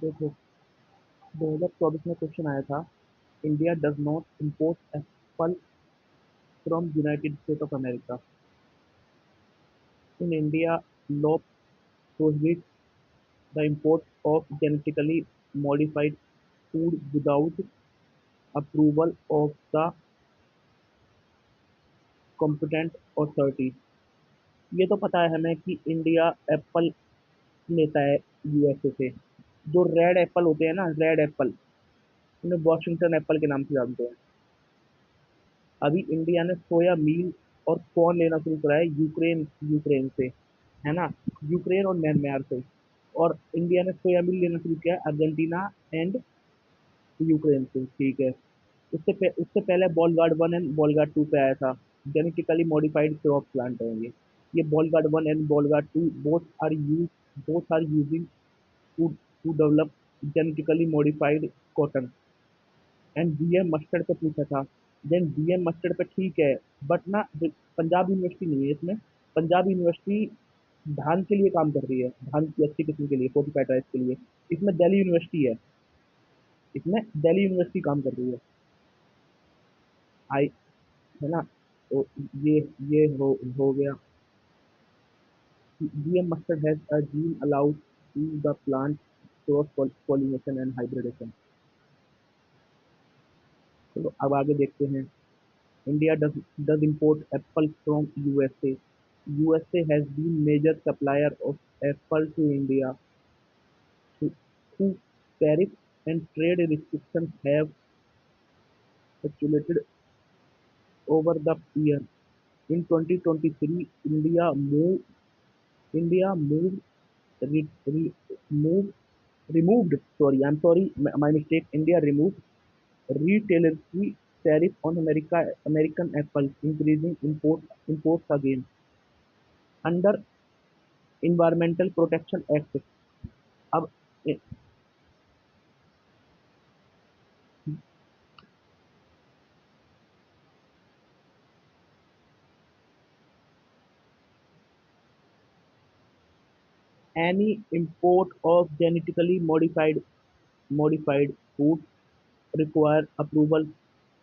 देखो, 2024 में क्वेश्चन आया था, India does not import Apple from United state of America. In India, law prohibits the import of genetically modified food without approval of the competent authority। ये तो पता है हमें कि इंडिया एप्पल लेता है यूएसए से। जो रेड एप्पल होते हैं ना, रेड एप्पल, उन्हें वॉशिंगटन एप्पल के नाम से जानते हैं। अभी इंडिया ने सोया मील और कॉर्न लेना शुरू करा है यूक्रेन यूक्रेन से, है ना, यूक्रेन और म्यांमार से। और इंडिया ने सोया मील लेना शुरू किया है अर्जेंटीना एंड यूक्रेन से, ठीक है। उससे पहले ball guard 1 and Bollgard 2 पे आया था। जेनेटिकली मॉडिफाइड क्रॉप प्लांट है ये Bollgard 1 and Bollgard 2 both are using to to develop genetically modified cotton. And DM mustard पे पूछा था। देन डीएम मस्टर्ड पे ठीक है, बट ना पंजाब यूनिवर्सिटी नहीं है इसमें। पंजाब यूनिवर्सिटी धान के लिए काम कर रही है, धान की अच्छी किस्म के लिए, फोर्टिफाइड राइस के लिए। इसमें दिल्ली यूनिवर्सिटी है, इसमें दिल्ली यूनिवर्सिटी काम कर रही है। आई, है ना। तो ये ये हो गया। DM mustard has a gene allowed to the plant cross pollination and hybridisation. चलो अब आगे देखते हैं। India does import apple from USA. USA has been major supplier of apple to India. Who tariffs and trade restrictions have fluctuated over the year. In 2023, India re, re, moved removed. Sorry, I'm sorry, my mistake. India removed retaliatory tariff on American apples, increasing imports again under Environmental Protection Act। अब any import of genetically modified food require approval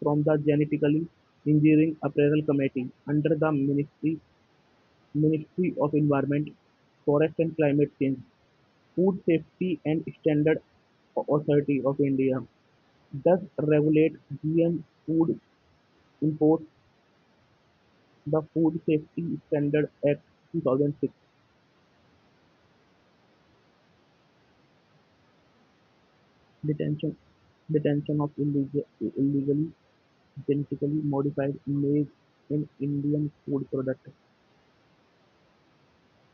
from the Genetically Engineering Appraisal Committee under the Ministry of Environment, Forest and Climate Change, Food Safety and Standard Authority of India does regulate GM food imports, the Food Safety Standard Act 2006। Detention detention of illegally genetically modified maize in Indian food product।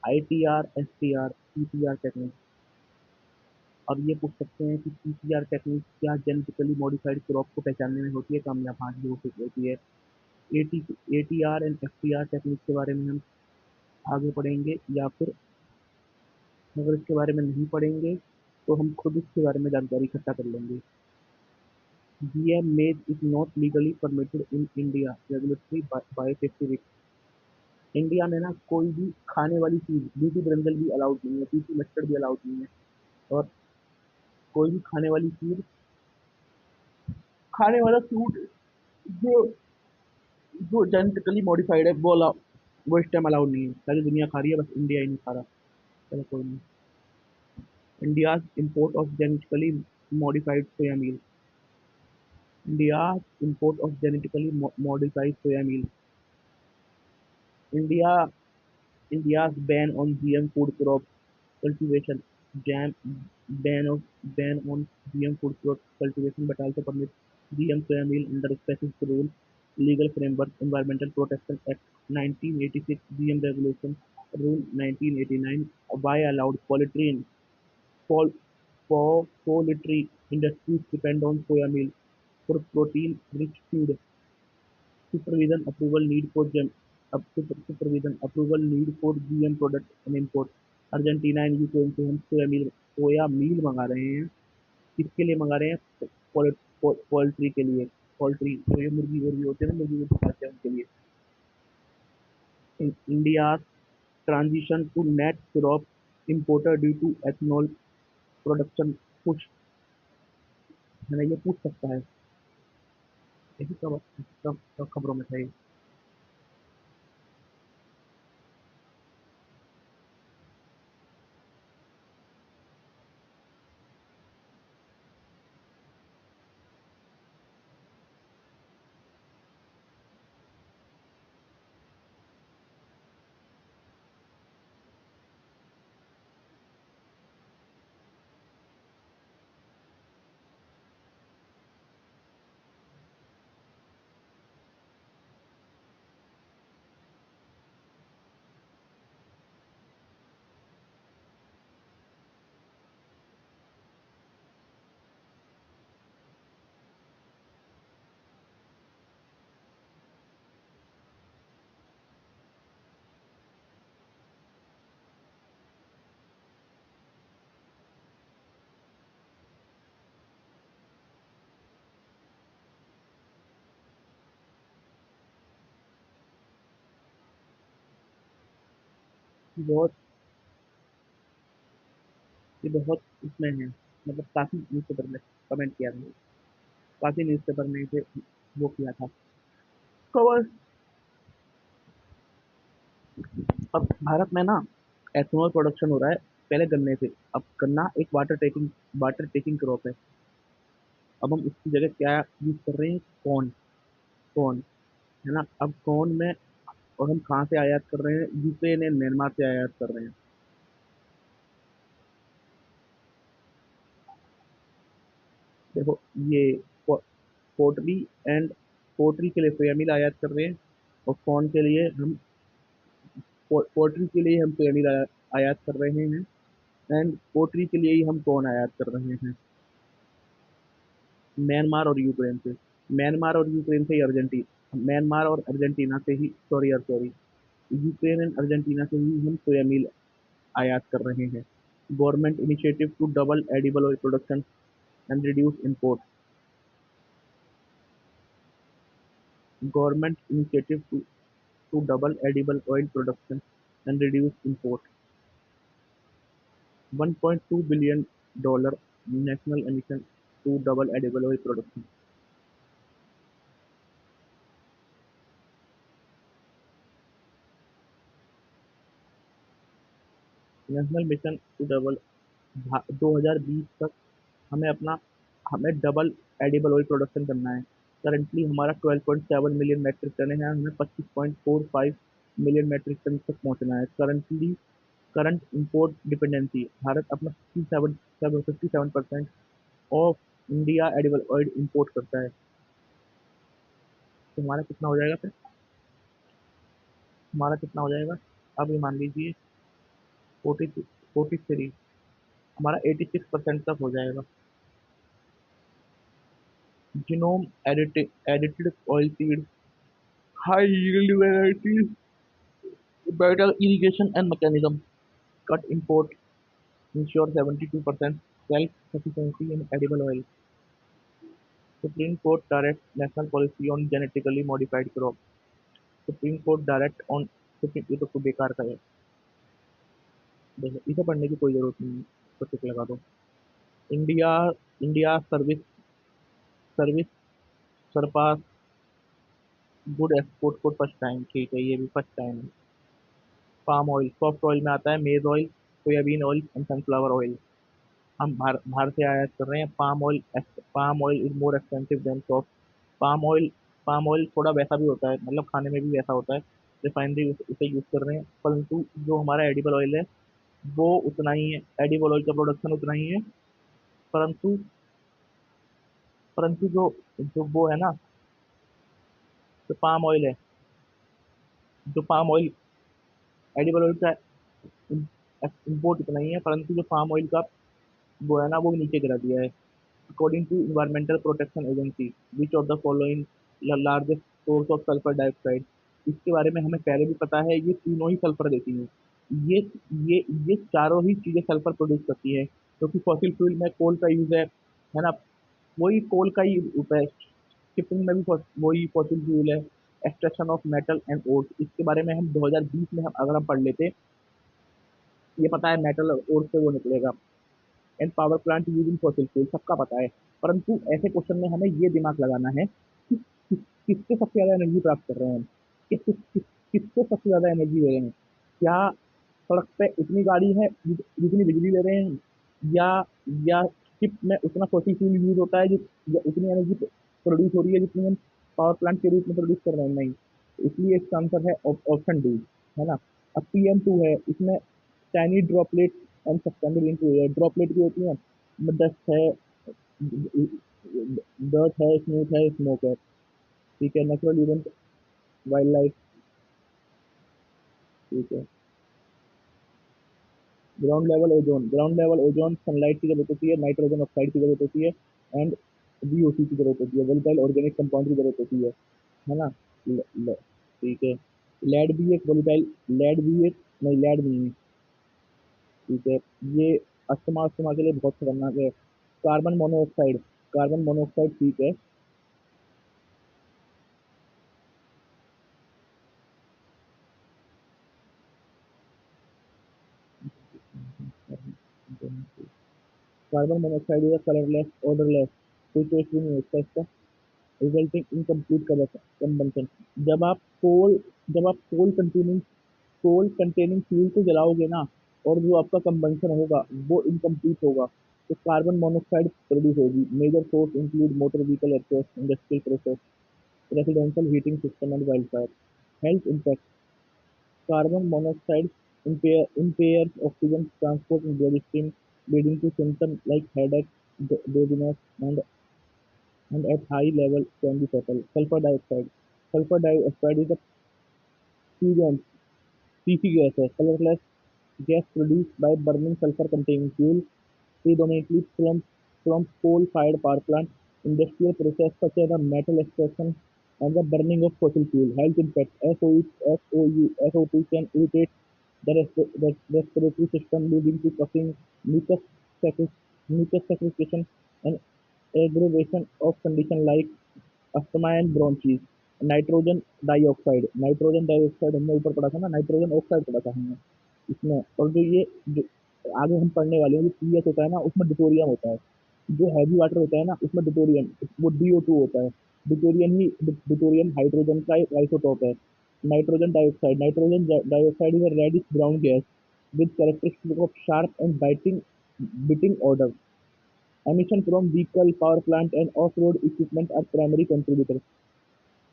ITR, STR, PCR technique. अब ये पूछ सकते हैं कि PCR technique क्या genetically modified crop को पहचानने में होती है कामयाब? हाँ जी, होती है। Eighty ATR and FTR technique के बारे में हम आगे पढ़ेंगे, या फिर अगर इसके बारे में नहीं पढ़ेंगे तो हम खुद इसके बारे में जानकारी इकट्ठा कर लेंगे। GM maize is not legally permitted in India, regulatory biosafety। India में ना कोई भी खाने वाली चीज, ब्यूटी ब्रंजल भी अलाउड नहीं है, पीसी मस्टर्ड भी अलाउड नहीं है। और कोई भी खाने वाली चीज, खाने वाला फ्रूट जो जो जेनेटिकली मॉडिफाइड है वो इस टाइम अलाउड नहीं है। सारी दुनिया खा रही है, बस इंडिया ही नहीं खा रहा। चलो कोई नहीं। India import of genetically modified soya meal. India import of genetically modified soya meal. India India's ban on GM food crop cultivation, jam, ban on GM food crop cultivation, but also permits GM soya meal under specific rule, legal framework, Environmental Protection Act 1986, GM Regulation Rule 1989, why allowed pol, poultry industries depend on soya meal for protein-rich food. Supervision approval need for supervision approval need for GM product and import। Argentina and Ukraine से हम सोया मील मंगा रहे हैं। किसके लिए मंगा रहे हैं? पोल्ट्री के लिए। पोल्ट्री जो ये मुर्गी मुर्गी होते हैं ना, मुर्गी मुर्गी खाते हैं उनके लिए। India transition to net crop importer due to ethanol production पूछ है ना, ये पूछ सकता है। यही सब सब सब खबरों में था ये। बहुत ये बहुत इसमें है, मतलब काफी न्यूज़पेपर में कमेंट किया था, काफी न्यूज़पेपर ने इसे वो किया था कवर। अब भारत में ना एथेनॉल प्रोडक्शन हो रहा है, पहले गन्ने से। अब गन्ना एक वाटर टेकिंग क्रॉप है। अब हम उसकी जगह क्या यूज कर रहे हैं? कॉर्न। कॉर्न, है ना। अब कॉर्न में, और हम कहाँ से आयात कर रहे हैं? यूक्रेन एंड म्यांमार से आयात कर रहे हैं। देखो, ये पोल्ट्री एंड पोल्ट्री के लिए सोयाबीन आयात कर रहे हैं, और कॉर्न के लिए हम पोल्ट्री के लिए हम सोयाबीन आयात कर रहे हैं, एंड पोल्ट्री के लिए ही हम कॉर्न आयात कर रहे हैं, म्यांमार और यूक्रेन से। म्यांमार और यूक्रेन से ही अर्जेंटीना, म्यांमार और अर्जेंटीना से ही, सॉरी, यूक्रेन एंड अर्जेंटीना से ही हम सोयाबीन आयात कर रहे हैं। Government initiative to double edible oil production and reduce import. Government initiative to double edible oil production and reduce import. $1.2 billion national emission to double edible oil production. National mission to double, 2020 तक हमें अपना हमें double edible oil production करना है। Currently हमारा 12.7 million metric ton है, हमें 25.45 million metric ton तक पहुंचना है। Currently current import dependency, Bharat अपना 57% of India edible oil import करता है। तो हमारा कितना हो जाएगा फिर? हमारा कितना हो जाएगा? अब ये मान लीजिए 43, हमारा 86% तक हो जाएगा। Genome edited oil seed, high yield varieties, better irrigation and mechanism, cut import, ensure 72% self-sufficiency in edible oil. Supreme Court directs national policy on genetically modified crop. Supreme court direct on, ये तो बेकार का है। देखो, इसे पढ़ने की कोई जरूरत नहीं है, तो टिक लगा दो। India India service service surpass good export for first time. ठीक है, ये भी फर्स्ट टाइम है। पाम ऑयल, सॉफ्ट ऑयल में आता है maize oil, soybean oil and sunflower oil. हम बाहर से आयात कर रहे हैं palm oil. Palm oil is more expensive than soft. Palm oil palm oil थोड़ा वैसा भी होता है, मतलब खाने में भी वैसा होता है। रिफाइनरी उसे यूज कर रहे हैं, परंतु जो हमारा एडिबल ऑयल है वो उतना ही है, एडिबल ऑयल का प्रोडक्शन उतना ही है। परंतु परंतु जो जो वो है ना, जो पाम ऑयल है, जो पाम ऑयल एडिबल ऑयल का इम्पोर्ट इतना ही है, परंतु जो पाम ऑयल का वो है ना, वो नीचे गिरा दिया है। According to environmental protection agency, which of the following largest source of sulphur dioxide. इसके बारे में हमें पहले भी पता है, ये तीनों ही सल्फर देती हैं। ये ये ये चारों ही चीजें सल्फर प्रोड्यूस करती है, क्योंकि फॉसिल फ्यूल में कोल का यूज है ना। वही कोल का ही होता है, शिपिंग में भी वही फॉसिल फ्यूल है। Extraction of metal and ores, इसके बारे में हम 2020 में हम अगर हम पढ़ लेते, ये पता है मेटल और ओर्स से वो निकलेगा। And power plant using fossil fuel सबका पता है। परंतु ऐसे क्वेश्चन में हमें ये दिमाग लगाना है कि किससे सबसे ज्यादा एनर्जी प्राप्त कर रहे हैं हम, किससे सबसे ज्यादा एनर्जी ले रहे हैं। क्या सड़क पे उतनी गाड़ी है जितनी बिजली ले रहे हैं, या या शिप में उतना फॉसिल फ्यूल यूज होता है या उतनी एनर्जी प्रोड्यूस हो रही है जितनी हम पावर प्लांट के रूप में प्रोड्यूस कर रहे हैं। नहीं, इसलिए इसका आंसर है ऑप्शन डी, है ना। अब PM2 है, इसमें tiny droplet and suspended into air. Droplet भी होती है, डस्ट है, डर्ट है, स्मूथ है, स्मोक है। ठीक है, नेचुरल इवेंट, वाइल्ड लाइफ। ठीक है, ग्राउंड लेवल ओजोन सनलाइट की जरूरत होती है, नाइट्रोजन ऑक्साइड की जरूरत होती है, एंड VOC की जरूरत होती है, वोलेटाइल ऑर्गेनिक कंपाउंड की जरूरत होती है ना। ठीक है, लेड भी एक वोलेटाइल, लेड भी एक, नहीं लेड नहीं है। ठीक है, ये अस्थमा अस्थमा के लिए बहुत खतरनाक है। कार्बन मोनोऑक्साइड, कार्बन मोनोऑक्साइड ठीक है। Carbon monoxide is colourless, odourless, कोई टेस्ट भी नहीं होता इसका, रिजल्टिंग इनकम्प्लीट कंबंशन। जब आप कोल जब आप कोल कंटेनिंग फ्यूल को जलाओगे ना, और जो आपका कंबंशन होगा वो इनकम्प्लीट होगा, तो कार्बन मोनोऑक्साइड प्रोड्यूस होगी। Major source include motor vehicle exhaust, industrial process, residential heating system and wild fire. Health impact, carbon monoxide impairs oxygen transport in bloodstream, leading to symptoms like headache, dizziness, and at high level can be fatal. Sulfur dioxide. Sulfur dioxide is a purulent CC gas, है colorless gas produced by burning sulfur-containing fuel, predominantly from coal-fired power plant, industrial process such as the metal extraction and the burning of fossil fuel. Health impact: SOU can irritate the respiratory system, leading to coughing, mucus secretion, and aggravation of conditions like asthma and bronchi. Nitrogen dioxide हमने ऊपर पढ़ा था ना, nitrogen oxide पढ़ा था हमने इसमें। और जो आगे हम पढ़ने वाले हैं, जो पीएच होता है ना, उसमें डिटोरियम होता है। जो हैवी वाटर होता है ना, उसमें डिटोरियम, वो DO2 होता है। डिटोरियम हाइड्रोजन का एक आइसोटोप है। Nitrogen dioxide is a reddish brown gas with characteristic of sharp and biting odor. Emission from vehicle, power plant and off-road equipment are primary contributors.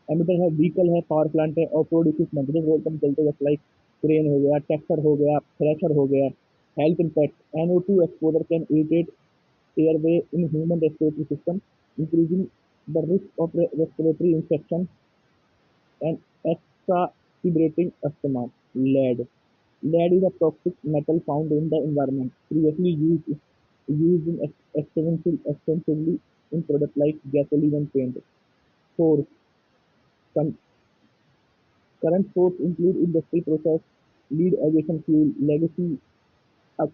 Emitter है, व्हीकल है, पावर प्लांट है, of road equipment जो road पर चलते जैसे like crane हो गया, tractor हो गया, थ्रेशर हो गया। Health impact: NO2 exposure can irritate airway in human respiratory system, increasing the risk of respiratory infection and exacerbating asthma. Lead. Lead is a toxic metal found in the environment, previously used in extensively in products like gasoline and paint. Source: con- current source include industrial process, lead aviation fuel, legacy of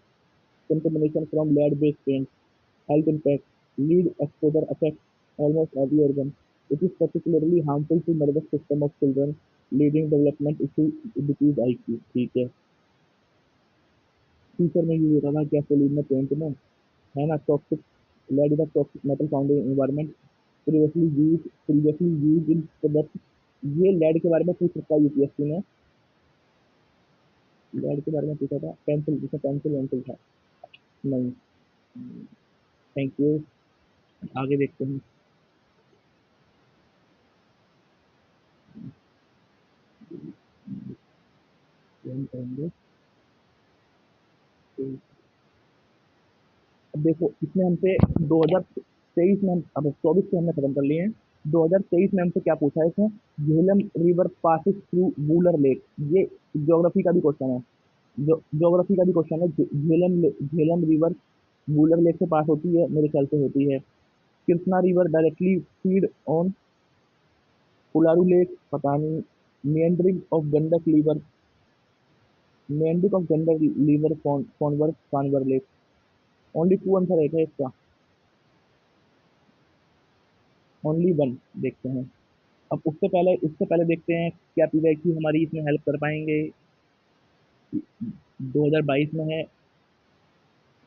contamination from lead-based paints. Health impact: lead exposure affects almost every organ. It is particularly harmful to nervous system of children, leading development issue decreased IQ। ठीक है, future में use होता था gasoline में, paint में, है ना। Toxic, lead is a toxic metal found in environment, previously used in products। ये लेड के बारे में पूछ सकता है यूपीएससी में। लेड के बारे में पूछा था, पेंसिल, जिसमें पेंसिल वेंसिल था। नहीं। थैंक यू, आगे देखते हैं। हम करेंगे, अब देखो इसमें हमसे 2023 में अब 24 से हमने खत्म कर लिए हैं। 2023 में हमसे क्या पूछा है इसमें, Jhelum river passes through Wular lake. ये ज्योग्राफी का भी क्वेश्चन है, जो ज्योग्राफी का भी क्वेश्चन है। झेलम रिवर वूलर लेक से पास होती है, मेरे ख्याल से होती है। Krishna river directly feed on पुलारू लेक, पता नहीं। meandering of Gandak river, meandering of Gandak river Kanwar Kanwar lake. Only two answer है क्या इसका? Only one. देखते हैं। अब उससे पहले देखते हैं क्या पीवाईक्यू हमारी इसमें हेल्प कर पाएंगे। 2022 में है,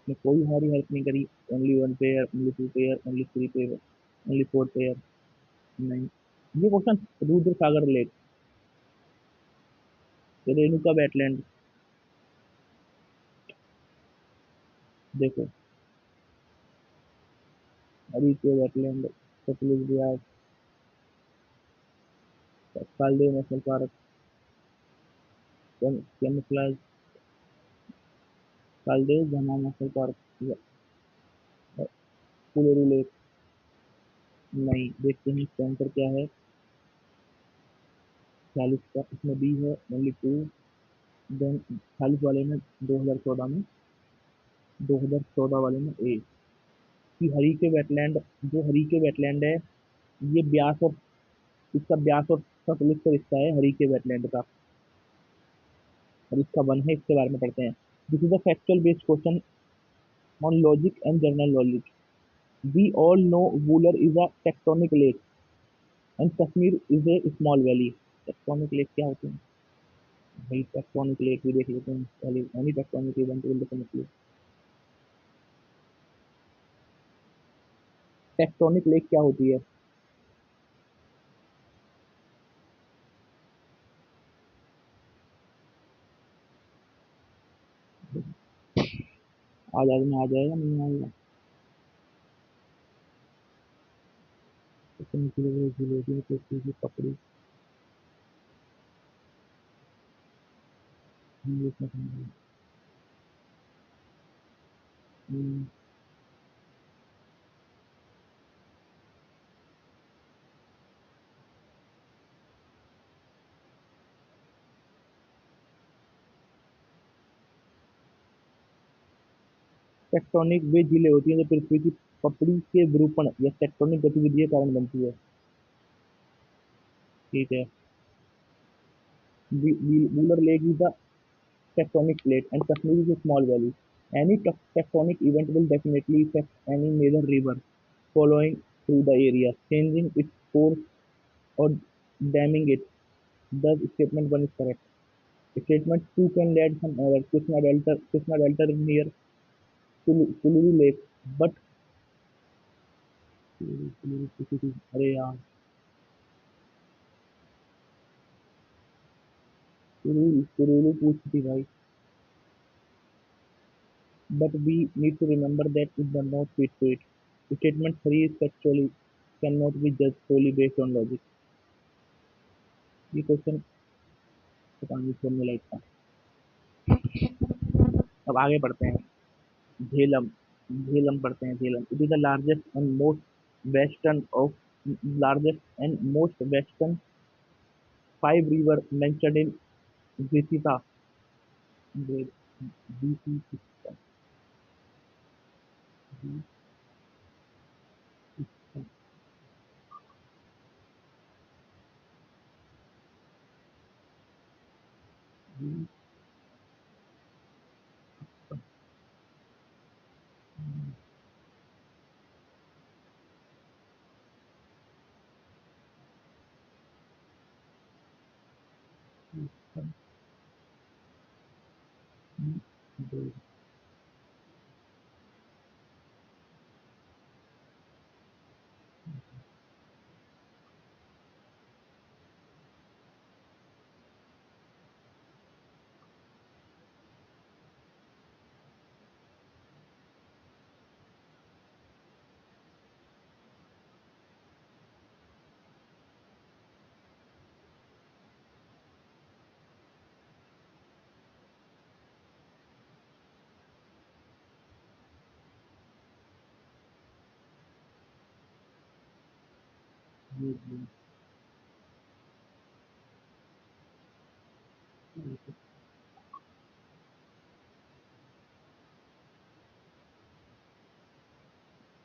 ने कोई हमारी हेल्प नहीं करी। Only one pair, only two pair, only three pair, only four pair. नहीं। ये question Rudra Sagar lake, Renuka wetland. देखो, Harike wetland, Sutlej Beas, Keoladeo national park, camouflage, Keoladeo Ghana national park, पुलेरू lake. नहीं। देखते हैं इसका आंसर क्या है। 40 का इसमें बी है, ओनली टू। देन 40 वाले में 2014 में, 2014 वाले में ए। कि हरी के वेटलैंड, जो हरी के वेटलैंड है, ये ब्यास और इसका ब्यास और सतलुज से रिश्ता है हरी के वेटलैंड का। और इसका वन है, इसके बारे में पढ़ते हैं। This is a factual based question on logic and general knowledge. We all know Wular is a tectonic lake and Kashmir is a small valley. Tectonic lake क्या होते हैं भाई? टेक्टोनिक लेक भी देख लेते हैं पहले। Any tectonic event will definitely. Tectonic lake क्या होती है? आज आज में आ जाएगा, नहीं आएगा? तो निकलेगा जिलेबी तो सीधी पकड़ी। इंग्लिश में समझो। टेक्टोनिक वे झीलें होती हैं जो पृथ्वी की पपड़ी के विरूपण या टेक्टोनिक गतिविधि के कारण बनती है। ठीक है। Wular lake is the tectonic plate and Kashmir is a small valley. Any tectonic event will definitely affect any major river following through the area, changing its course or damming it. Thus, statement 1 is correct. Statement 2 can add some error. Krishna Delta is near Kuluru Lake, but अरे यार, कुरुलू पूछी थी भाई। But we need to remember that it does not fit to it. Statement 3 is factually cannot be judged solely based on logic. ये question पता नहीं छोड़ने लायक था। अब आगे बढ़ते हैं। झेलम। झेलम पढ़ते हैं। Jhelum it is the largest and most western 5 river mentioned in Vitasta.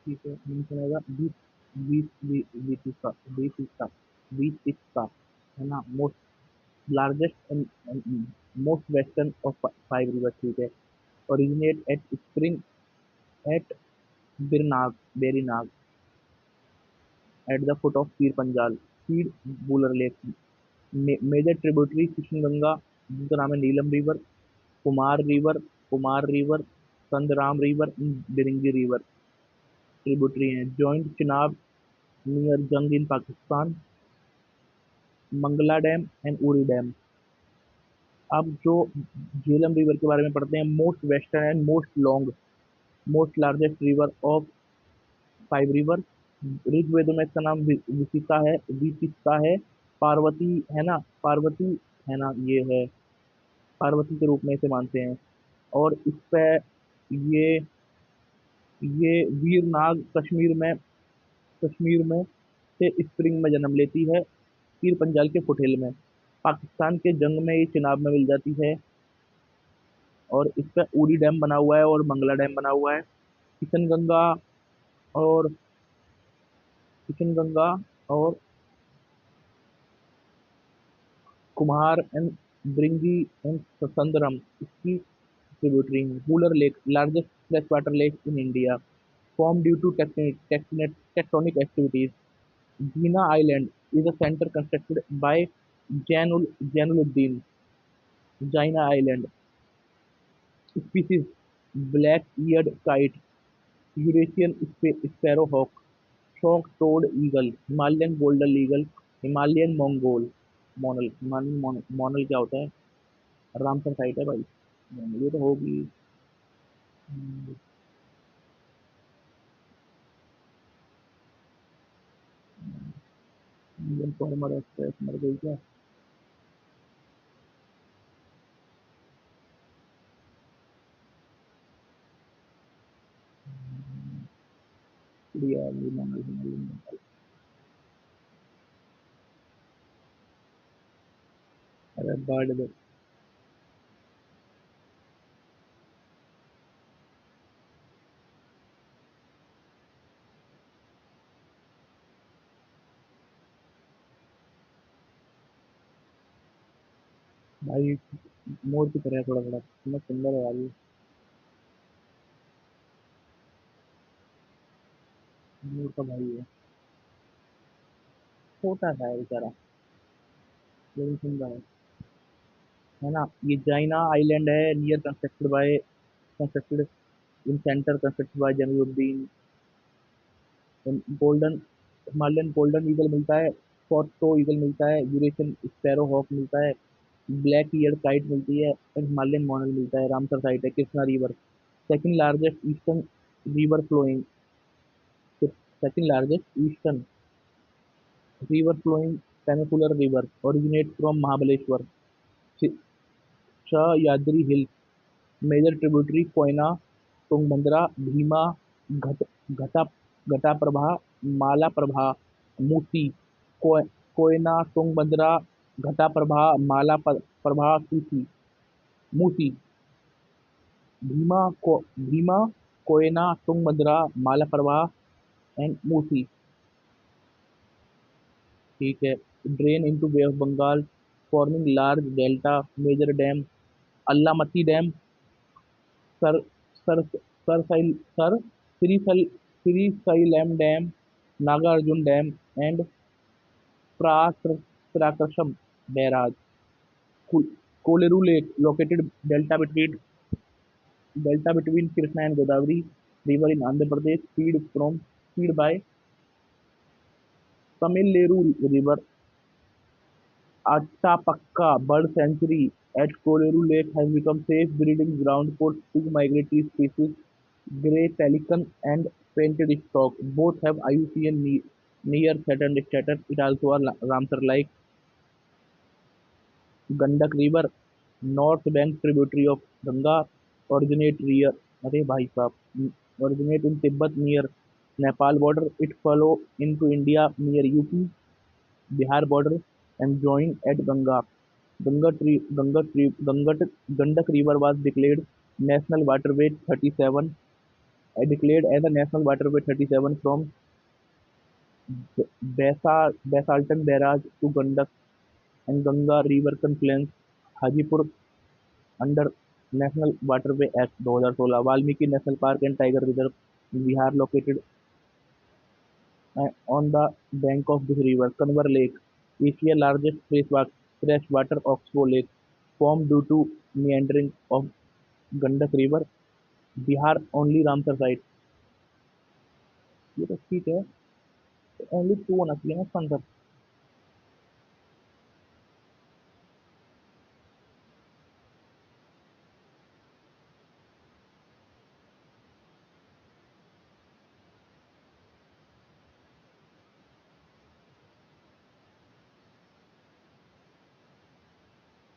ठीक है, मेंशन आएगा बीस। बीस बीस बीस का है ना। Largest and most western of 5 river. ठीक है। Originate at spring at Verinag at the foot of Pir Panjal feed Wular lake. Major tributary Krishnaganga, जिनका नाम है Neelum river, Kumar river, Kumar river, Sandran river, Bringi river tributary हैं। Joint Chenab near Jhang in Pakistan, Mangla dam and Uri dam. अब जो झेलम रिवर के बारे में पढ़ते हैं, most western and most long, most largest river of 5 river. ऋग्वेदों में इसका नाम विशिका है, पार्वती है ना, पार्वती है ना, ये है पार्वती के रूप में इसे मानते हैं। और इस पे ये ये वीरनाग कश्मीर में से स्प्रिंग में जन्म लेती है, पीर पंजाल के फुटहिल में। पाकिस्तान के जंग में ये चिनाब में मिल जाती है। और इस पे उरी डैम बना हुआ है और मंगला डैम बना हुआ है। किशनगंगा और किशनगंगा और कुम्हार एंड ब्रिंगी एंड संदरम इसकी ट्रिब्यूटरी हैं। Wular lake, largest fresh water lake in India, formed due to tectonic activities. Jina Island is a center constructed by Jainuddin. Jaina Island. Species: black-eared kite, Eurasian sparrowhawk, shock-toed eagle, Himalayan golden eagle, Himalayan Monal क्या होता है? Ramsar site है भाई। ये तो होगी। Indian farmer express मर गई क्या? बढ़िया, ये मोनल। अरे बर्ड, भाई मोर की तरह है थोड़ा थोड़ा, इतना सुंदर है यार ये। मोर का भाई है, छोटा सा है बेचारा, लेकिन सुंदर है ना। ये जाइना आइलैंड है, near constructed in center, constructed by Jamiuddin. Golden Himalayan golden eagle मिलता है, शॉर्ट ईगल मिलता है, यूरेशियन स्पैरो हॉक मिलता है, ब्लैक ईयर काइट मिलती है और हिमालयन मॉनल मिलता है। रामसर साइट है, Krishna river, second largest eastern river flowing, second largest eastern river flowing peninsular river, originate from Mahabaleshwar, Sahyadri hills, major tributary Koyna, Tungabhadra, Bhima, घट घटा घटाप्रभा, मालाप्रभा, मूसी, कोय कोयना, तुंगभद्रा, घटाप्रभा, प्रभा, मूसी, भीमा, कोयना, तुंगभद्रा, मालाप्रभा एंड मूसी। ठीक है। Drain into bay of Bengal, forming large delta, major dam Almatti dam, sir sir sir Srisailam dam, Nagarjuna dam and Prakasam barrage. Kolleru lake located delta between Krishna and Godavari river in Andhra Pradesh, feed by Tammileru river. Attapakka Bird Sanctuary at Koleru Lake has become safe breeding ground for two migratory species, grey pelican and painted stork. Both have IUCN near threatened status. It also a Ramsar Lake, Gandak River, north bank tributary of Ganga, originate near अरे भाई साहब, originate in Tibet near Nepal border. It flow into India near UP Bihar border and join at Ganga. Gandak River was declared National Waterway 37, declared as a National Waterway 37 from Basaltan Barrage to Gandak and Ganga River confluence, Hajipur under National Waterway Act 2016, Valmiki National Park and Tiger Reserve in Bihar located on the bank of this river. Kanwar Lake, Asia's largest freshwater oxbow lake, formed due to meandering of Gandak River. Bihar only Ramsar site. ये तो ठीक है, only to होना चाहिए ना इसका answer.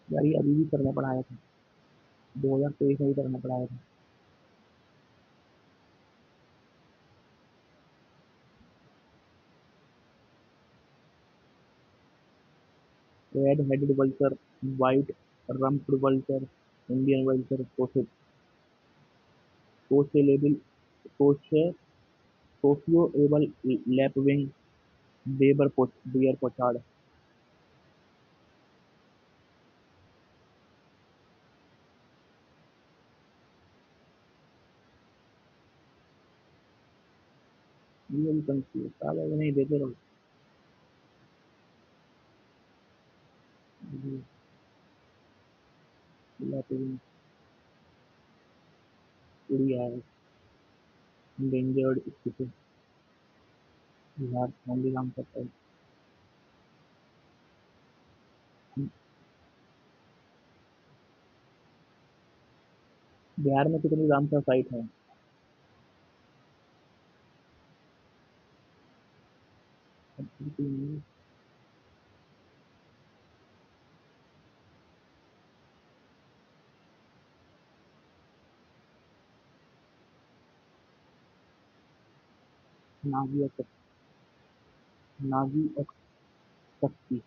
यार ये अभी भी करना पड़ाया था, 2023 में ही करना पड़ाया था। Red headed vulture, white rumped vulture, Indian vulture, sociable, सोशे सोशियो-एबल लैपविंग, बियर पोचार्ड। ये भी कंफ्यूज, साला ये नहीं देते रहो। Lapwing, Odia, endangered species, Bihar only नाम करता है। बिहार में कितनी रामसर साइट है? नागी और नागी और शक्ति,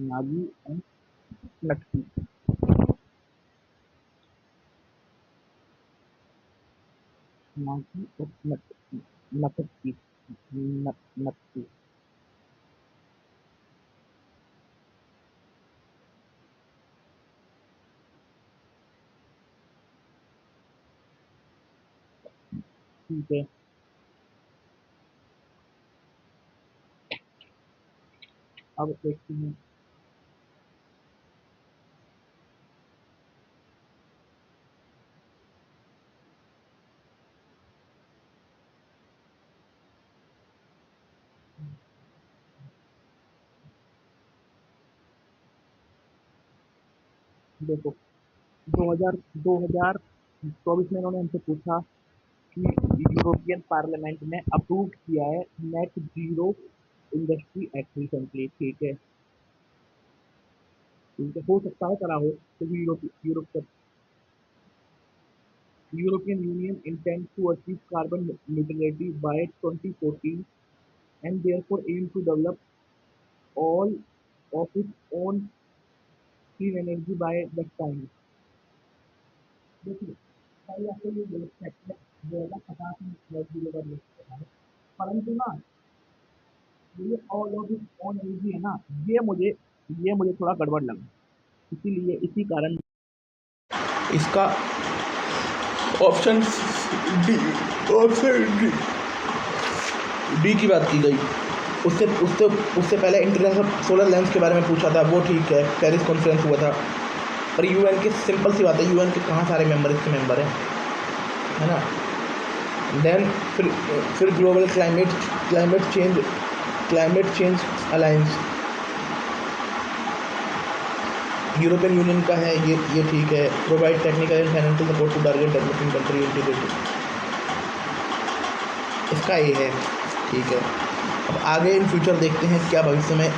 नागी एंड नटकी, नागी और नटकी, नटकी। ठीक है, अब देखते हैं। देखो, 2024 में इन्होंने हमसे पूछा कि यूरोपियन पार्लियामेंट ने अप्रूव किया है net zero industry act recently. ठीक है, हो सकता है करा हो, क्योंकि European union intends to achieve carbon neutrality by 2040 and therefore aim to develop all of its own clean energy by that time। देखिए, भाई आपको ये बोल सकते हैं 2050 में net zero का बोल है, परंतु ना ये all of its own energy है ना, ये मुझे थोड़ा गड़बड़ लगा, इसीलिए इसी कारण इसका option D, option D, D की बात की गई। उससे उससे उससे पहले इंटरनेशनल सोलर लेंस के बारे में पूछा था, वो ठीक है, पेरिस कॉन्फ्रेंस हुआ था। पर यूएन की सिंपल सी बात है, यूएन के कहाँ सारे मेंबर इसके मेंबर हैं, है ना। देन फिर global climate change alliance European union का है, ये ठीक है। Provide technical and financial support to target developing country integrated, इसका ये है, ठीक है। अब आगे इन फ्यूचर देखते हैं क्या भविष्य में।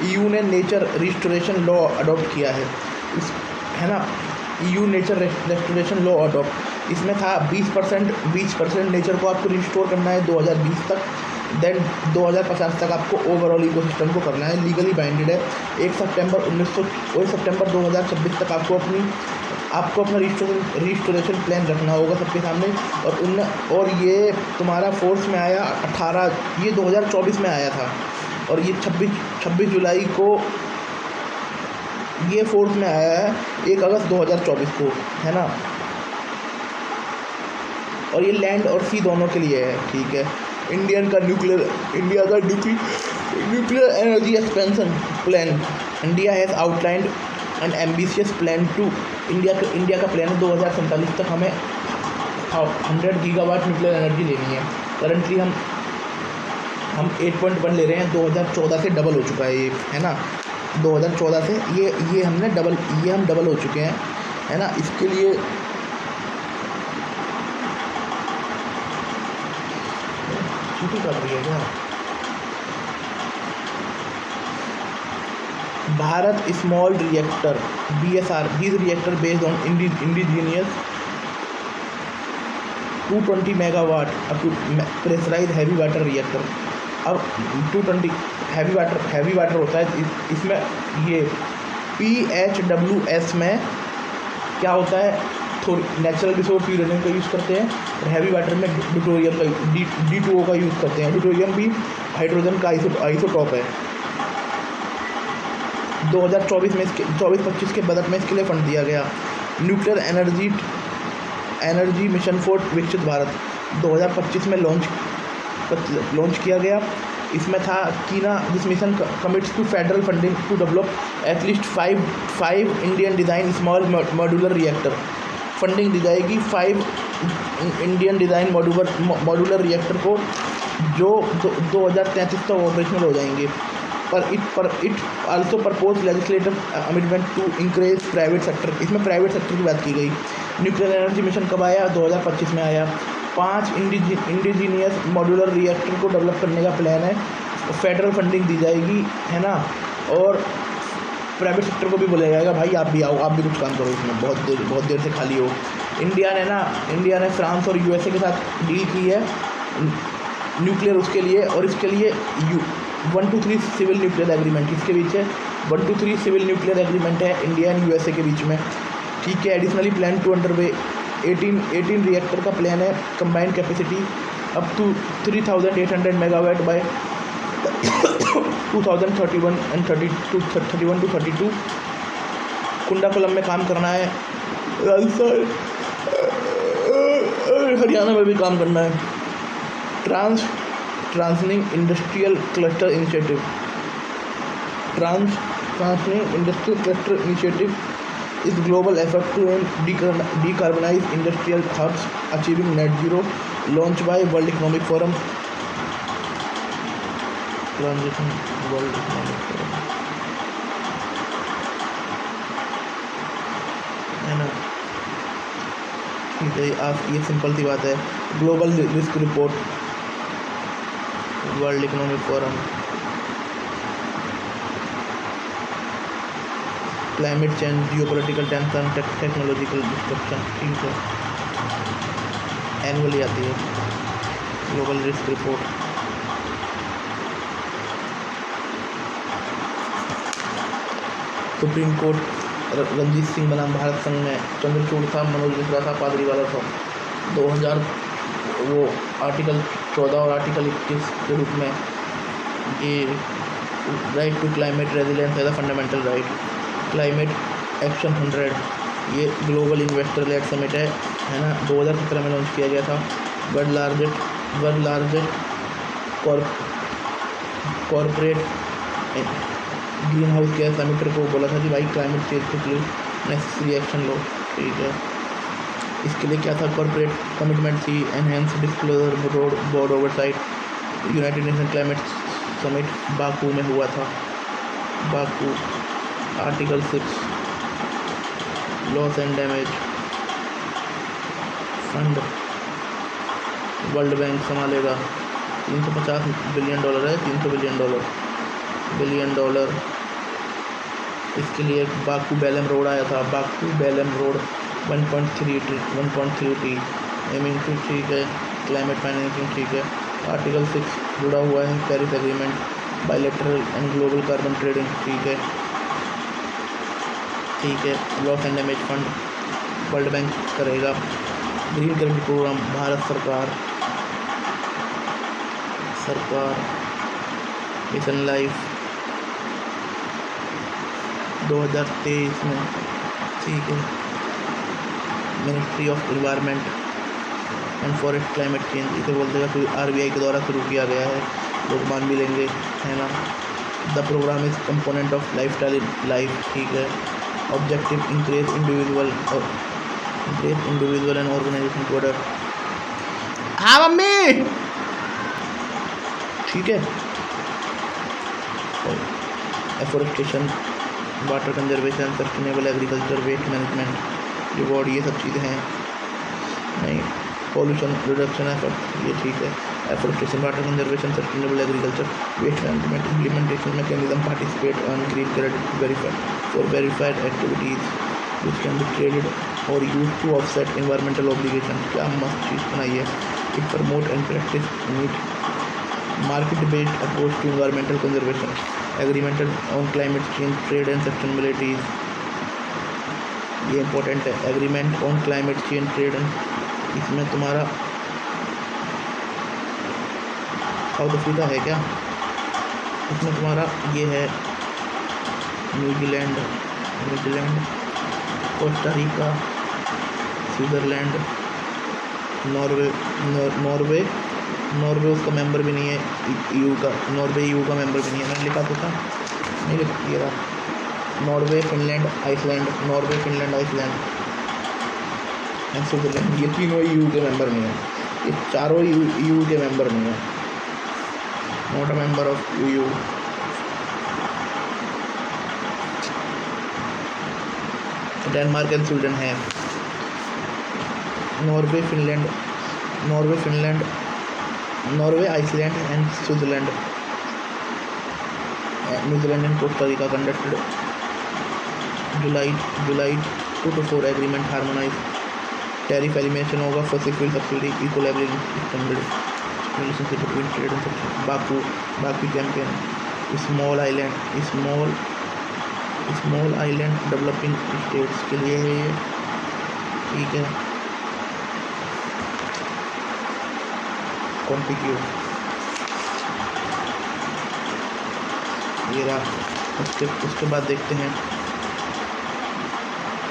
ईयू ने नेचर रिस्टोरेशन लॉ अडॉप्ट किया है, इस है ना, EU nature restoration law adopt. इसमें था 20% नेचर को आपको रिस्टोर करना है 2020 तक, देन 2050 तक आपको ओवरऑल इकोसिस्टम को करना है, लीगली बाइंडेड है। 1 सितंबर 2026 तक आपको अपना रिस्टोरेशन प्लान रखना होगा सबके सामने। और ये तुम्हारा फोर्स में आया 18, ये 2024 में आया था, और ये 26 जुलाई को ये फोर्स में आया है, 1 अगस्त 2024 को, है ना। और ये लैंड और सी दोनों के लिए है, ठीक है। इंडिया का nuclear energy expansion plan, India has outlined an ambitious plan to India का प्लान है 2047 तक हमें 100 गीगावाट न्यूक्लियर एनर्जी लेनी है। करंटली हम 8.1 ले रहे हैं, 2014 से डबल हो चुका है ये, है ना। 2014 से ये हम डबल हो चुके हैं, है ना। इसके लिए छुट्टी कर रही है क्या? Bharat small reactor BSR, these reactor based on indigenous 220 megawatt up to pressurise heavy water reactor. अब 220 हैवी वाटर होता है, इसमें ये PHWS में क्या होता है, थोड़ी नेचुरल रिसोर्स यूरेनियम का यूज़ करते हैं, और हैवी वाटर में ड्यूटोरियम का D2O का यूज़ करते हैं। ड्यूटोरियम भी हाइड्रोजन का आइसोटॉप है। 2024 में 24-25 के बजट में इसके लिए फंड दिया गया। न्यूक्लियर एनर्जी मिशन फॉर विकसित भारत 2025 में लॉन्च किया गया। इसमें था कि ना, this mission commits to federal funding to develop at least 5 Indian design small modular reactor. Funding दी जाएगी 5 इंडियन डिज़ाइन मॉड्यूलर रिएक्टर को, जो 2033 तक ऑपरेशनल हो जाएंगे। पर it also propose legislative amendment to encourage private sector. इसमें प्राइवेट सेक्टर की बात की गई। न्यूक्लियर एनर्जी मिशन कब आया? 2025 में आया। 5 इंडिजीनियस मॉड्यूलर रिएक्टर को डेवलप करने का प्लान है। फेडरल फंडिंग दी जाएगी, है ना। और प्राइवेट सेक्टर को भी बोला जाएगा, भाई आप भी आओ, आप भी कुछ काम करो इसमें, बहुत देर से खाली हो। इंडिया ने फ्रांस और USA के साथ डील की है न्यूक्लियर उसके लिए, और इसके लिए 1 to 3 सिविल न्यूक्लियर एग्रीमेंट इसके बीच है। 1 to 3 सिविल न्यूक्लियर एग्रीमेंट है इंडिया एंड USA के बीच में, ठीक है। Additionally plan to underway 18 reactor का प्लान है। Combined capacity up to 3800 megawatt by 2031 and 31 to 32। Kudankulam में काम करना है, राजस्थान हरियाणा में भी काम करना है। Transitioning industrial cluster initiative is global effort to decarbonize industrial hubs achieving net zero, launched by World Economic Forum। है ना, ठीक है। आप ये सिंपल सी बात है। Global risk report, world economic forum, climate change, geopolitical tension, technological disruption, ठीक है, एनुअली आती है global risk report. Supreme court Ranjit Singh बनाम भारत संघ में चंद्रचूड़ था, मनोज मिश्रा था, पादरीवाला था। 2000 वो आर्टिकल 14 और आर्टिकल 21 के रूप में ये राइट टू क्लाइमेट रेजिलेंस है the fundamental right. Climate action 100 ये ग्लोबल इन्वेस्टर लेड समिट है ना, 2017 में लॉन्च किया गया था। World largest corporate greenhouse gas emitter को बोला था कि भाई क्लाइमेट चेंज के लिए नेसेसरी एक्शन लो, ठीक है। इसके लिए क्या था? कॉर्पोरेट कमिटमेंट थी, enhance disclosure, board oversight. United nation climate summit Baku में हुआ था। Baku article 6 loss and damage fund world bank संभालेगा। $350 बिलियन है, $300 बिलियन। इसके लिए बाकू बेलम रोड आया था। Baku Belum road 1.3T aiming, ठीक है। क्लाइमेट फाइनेंसिंग, ठीक है। आर्टिकल 6 जुड़ा हुआ है Paris agreement, bilateral and global carbon trading, ठीक है, ठीक है। Loss and damage fund world bank करेगा। ग्रीन क्रेडिट प्रोग्राम भारत सरकार मिशन लाइफ 2023 में, ठीक है। Ministry of environment and forest climate change इसे बोलते हैं, RBI के द्वारा शुरू किया गया है, लोग मान भी लेंगे, है ना। The programme is component of lifestyle in life, ठीक है। Objective increase individual and organisation to adopt. हाँ मम्मी, ठीक है। Afforestation, water conservation, sustainable agriculture, waste management, reward, ये सब चीज़ें हैं। नहीं, पॉल्यूशन रिडक्शन एफर्ट, ये ठीक है। Afforestation, water conservation, sustainable agriculture, waste management, implementation mechanism, participate earn green credit verified for verified activities which can be traded और use to offset environmental obligation. क्या मस्त चीज़ बनाई है। It promote and practice meet market based approach to environmental conservation, agreement on climate change, trade and sustainability, ये important है। Agreement on climate change, trade and, इसमें तुम्हारा साउथ अफ्रीका है क्या? इसमें तुम्हारा ये है New Zealand, Costa Rica, Switzerland, Norway उसका मेंबर भी नहीं है ईयू का। नॉर्वे ईयू का मेंबर भी नहीं है। मैंने लिखा तो था, नहीं लिख दिया था। Norway, Finland, Iceland and Switzerland, ये तीनों ईयू के मेंबर नहीं है। ये चारों ईयू के मेंबर नहीं है, not a member of EU. Denmark and Sweden है। Norway, Iceland and Switzerland, New Zealand and Costa Rica conducted July 2 to 4 agreement harmonize. Tariff elimination होगा, fossil fuel subsidy, equilibrium standard, relationship between trade and subsidy. Baku champion, small island developing states के लिए है ये, ठीक है। कॉन्टिक्यू ये रहा। उसके बाद देखते हैं,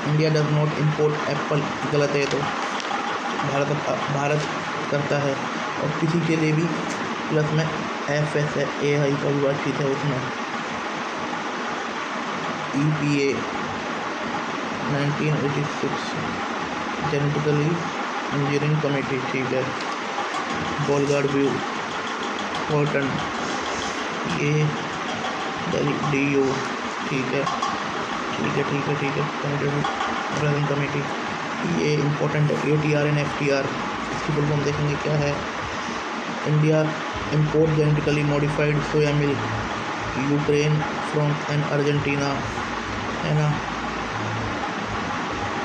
India does not import Apple, गलत है। तो भारत करता है, और किसी के लिए भी प्लस में FSAI का भी बातचीत है उसमें। EPA 1986 जेनेटिकली इंजीनियरिंग कमेटी, ठीक है। बॉलगार्ड व्यू, कॉटन, ये DO, ठीक है। कमेटी, ये इम्पोर्टेंट है। ATR एंड FTR, इसकी फुल फॉर्म देखेंगे क्या है। India import genetically modified soya milk Ukraine from and Argentina, है ना।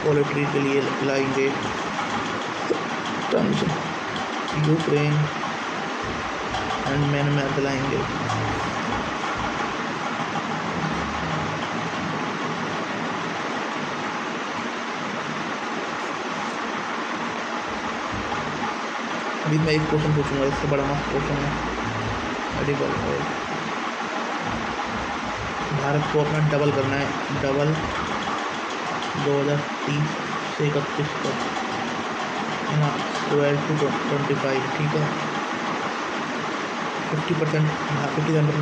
पोल्ट्री के लिए लाएंगे यूक्रेन एंड म्यांमार लाएंगे। अभी मैं एक क्वेश्चन पूछूंगा, इससे बड़ा मस्त क्वेश्चन है। एडिबल ऑयल, भारत को अपना डबल करना है, डबल 2030 से 31 तक, है ना। 12 to 25, ठीक है। 50%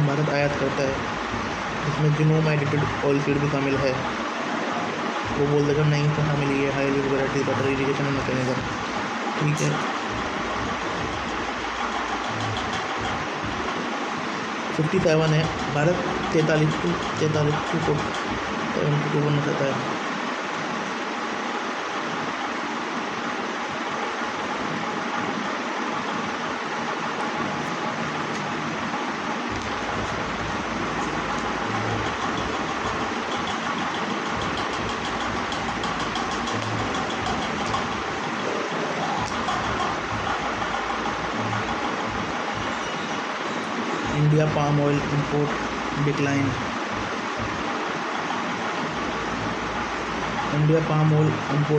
भारत आयात करता है, इसमें जिनोम एडिटेड ऑयल सीड भी शामिल है। वो बोल देगा नहीं कहाँ मिली है, highly variety butter irrigation mechanism, ठीक है। 57 है, भारत 43 to 72 बनना चाहता है। India palm oil import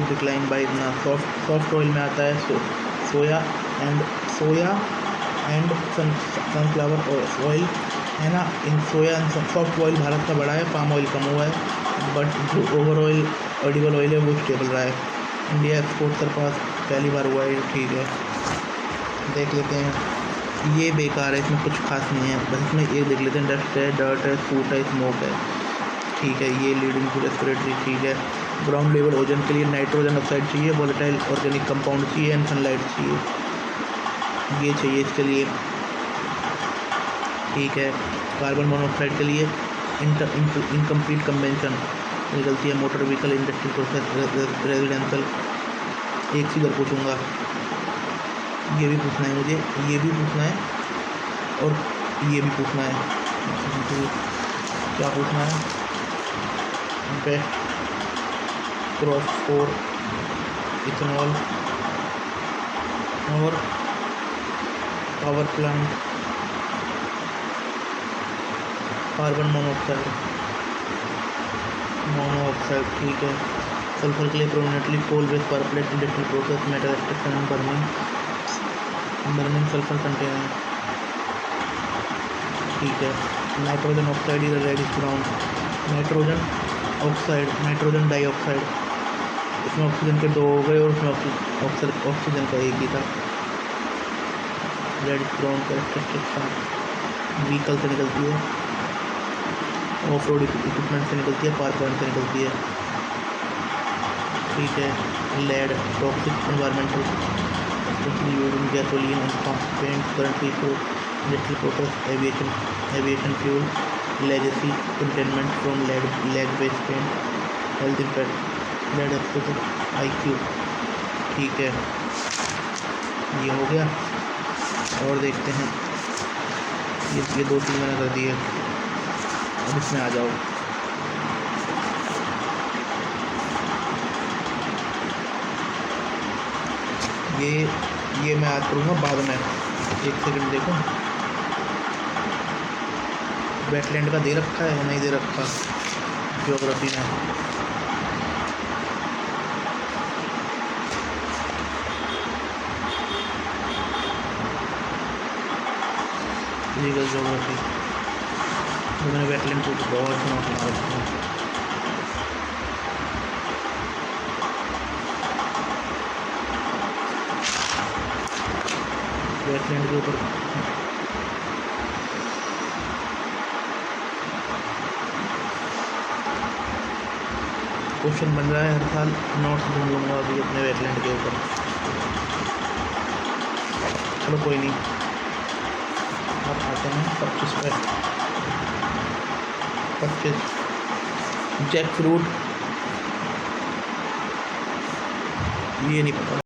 decline, by इतना। सॉफ्ट ऑयल में आता है सोया एंड सनफ्लावर ऑयल, है ना। In soya and soft oil Bharat का बड़ा है, पाम ऑयल कम हुआ है, बट जो ओवर ऑयल एडिबल ऑयल है वो स्टेबल रहा है। इंडिया एक्सपोर्ट सरपास पहली बार हुआ है, ठीक है। देख लेते हैं, ये बेकार है, इसमें कुछ खास नहीं है, बस इसमें एक देख लेते हैं। डस्ट है, डर्ट है, सूट है, स्मोक है, ठीक है, ये लीडिंग टू रेस्पिरेटरी, ठीक है। ग्राउंड लेवल ओजन के लिए नाइट्रोजन ऑक्साइड चाहिए, वोलेटाइल ऑर्गेनिक कंपाउंड चाहिए एंड सनलाइट चाहिए, ये चाहिए इसके लिए, ठीक है। कार्बन मोनोऑक्साइड के लिए इनकम्प्लीट कन्वेंशन निकलती है, motor vehicle, industrial process, residential. एक चीज़ और पूछूंगा, ये भी पूछना है मुझे, ये भी पूछना है और ये भी पूछना है। क्या पूछना है? बेस्ट क्रॉस फॉर इथेनॉल और पावर प्लांट, कार्बन मोनोऑक्साइड, ठीक है। सल्फर के लिए prominently coal based power plant, industrial process, metal extraction and burning sulphur container, ठीक है। Nitrogen oxide is reddish brown, nitrogen oxide, nitrogen dioxide, इसमें oxygen के 2 हो गए और उसमें ऑक्सीजन का एक ही था। रेडिश ब्राउन कैरेक्टरिस्टिक्स व्हीकल से निकलती है, ऑफ रोड इक्विपमेंट से निकलती है, पावर प्लांट से निकलती है, ठीक है। Lead toxic environmental using gasoline and paint currently for industrial process, aviation fuel, legacy containment from lead based paint, health impact, lead exposure IQ, ठीक है। ये हो गया और देखते हैं, ये 2 चीज़ मैंने कर दी है, अब इसमें आ जाओ। ये मैं याद करूँगा बाद में, एक सेकंड देखो, वेटलैंड का दे रखा है या नहीं दे रखा ज्योग्राफी में, लीगल ज्योग्राफी, तो मैंने वेटलैंड को बहुत सुना बना रखा है। वेटलैंड के ऊपर क्वेश्चन बन रहा है हर साल, नोट्स ढूंढ लूँगा अभी अपने वेटलैंड के ऊपर। चलो कोई नहीं, अब आते हैं 25 पे। 25 जैक फ्रूट, ये नहीं पता।